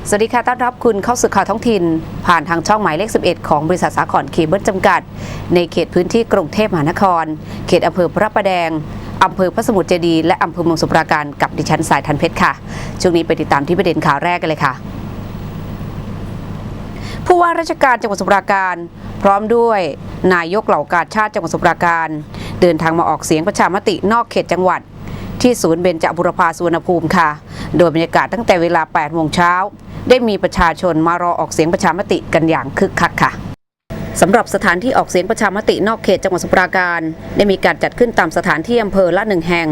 สวัสดีค่ะต้อนรับคุณเข้าสู่ข่าวท้องถิ่นผ่านทางช่องหมายเลข 11 ของบริษัทสาขรเคเบิลจำกัดในเขตพื้นที่กรุงเทพมหานครเขตอำเภอพระประแดงอำเภอพระสมุทรเจดีย์และอำเภอเมืองสมุทรปราการกับดิฉันสายทันเพชรค่ะช่วงนี้ไปติดตามที่ประเด็นข่าวแรกกันเลยค่ะผู้ว่าราชการจังหวัดสมุทรปราการพร้อมด้วยนายกเหล่ากาชาติจังหวัดสมุทรปราการเดินทางมาออกเสียงประชามตินอกเขตจังหวัดที่ศูนย์เบญจบุรพาสุวรรณภูมิค่ะโดยบรรยากาศตั้งแต่เวลา 8 โมงเช้าได้มีประชาชนมารอออกเสียงประชามติกันอย่างคึกคักค่ะสำหรับสถานที่ออกเสียงประชามตินอกเขตจังหวัดสมุทรปราการได้มีการจัดขึ้นตามสถานที่อำเภอละ1 แห่ง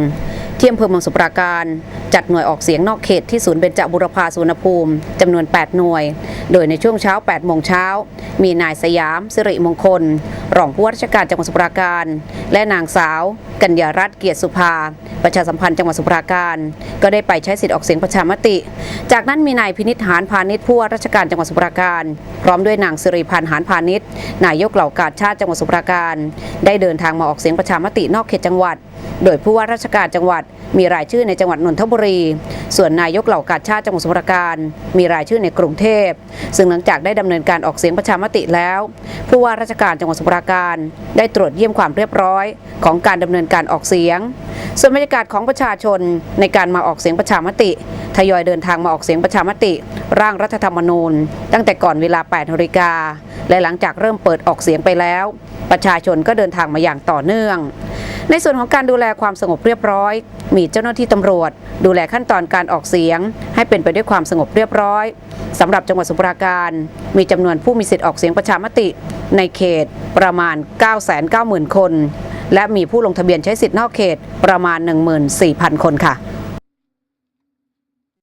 ที่อำเภอเมืองสมุทรปราการจัดหน่วยออกเสียงนอกเขตที่ศูนย์เบญจบุรพาสุวรรณภูมิจำนวน 8 หน่วยโดยในช่วงเช้า 8 โมงเช้ามีนายสยามสิริมงคลรองผู้ว่าราชการจังหวัดสมุทรปราการและนางสาวกัญญารัตน์เกียรติสุภาประชาสัมพันธ์จังหวัดสมุทรปราการก็ได้ไปใช้สิทธิออกเสียงประชามติจากนั้นมีนายพินิจหานพาณิชย์ผู้ว่าราชการจังหวัดสมุทรปราการพร้อมด้วยนางสิริพันธ์หานพาณิชย์นายกเหล่ากาชาติจังหวัดสมุทรปราการได้เดินทางมาออกเสียงประชามตินอกเขตจังหวัดโดยผู้ว่าราชการจังหวัดมีรายชื่อในจังหวัดนนทบุรีส่วนนายกเหล่ากาชาติจังหวัดสมุทรปราการมีรายชื่อในกรุงเทพซึ่งหลังจากได้ดำเนินการออกเสียงประชามติแล้วผู้ว่าราชการจังหวัดสมุทรปราการได้ตรวจเยี่ยมความเรียบร้อยของการดำเนินการออกเสียงส่วนบรรยากาศของประชาชนในการมาออกเสียงประชามติทยอยเดินทางมาออกเสียงประชามติร่างรัฐธรรมนูญตั้งแต่ก่อนเวลา 8 นาฬิกาและหลังจากเริ่มเปิดออกเสียงไปแล้วประชาชนก็เดินทางมาอย่างต่อเนื่องในส่วนของการดูแลความสงบเรียบร้อยมีเจ้าหน้าที่ตำรวจดูแลขั้นตอนการออกเสียงให้เป็นไปด้วยความสงบเรียบร้อยสำหรับจังหวัดสมุทรปราการมีจำนวนผู้มีสิทธิออกเสียงประชามติในเขตประมาณ 990,000 คนและมีผู้ลงทะเบียนใช้สิทธินอกเขตประมาณ 14,000 คนค่ะ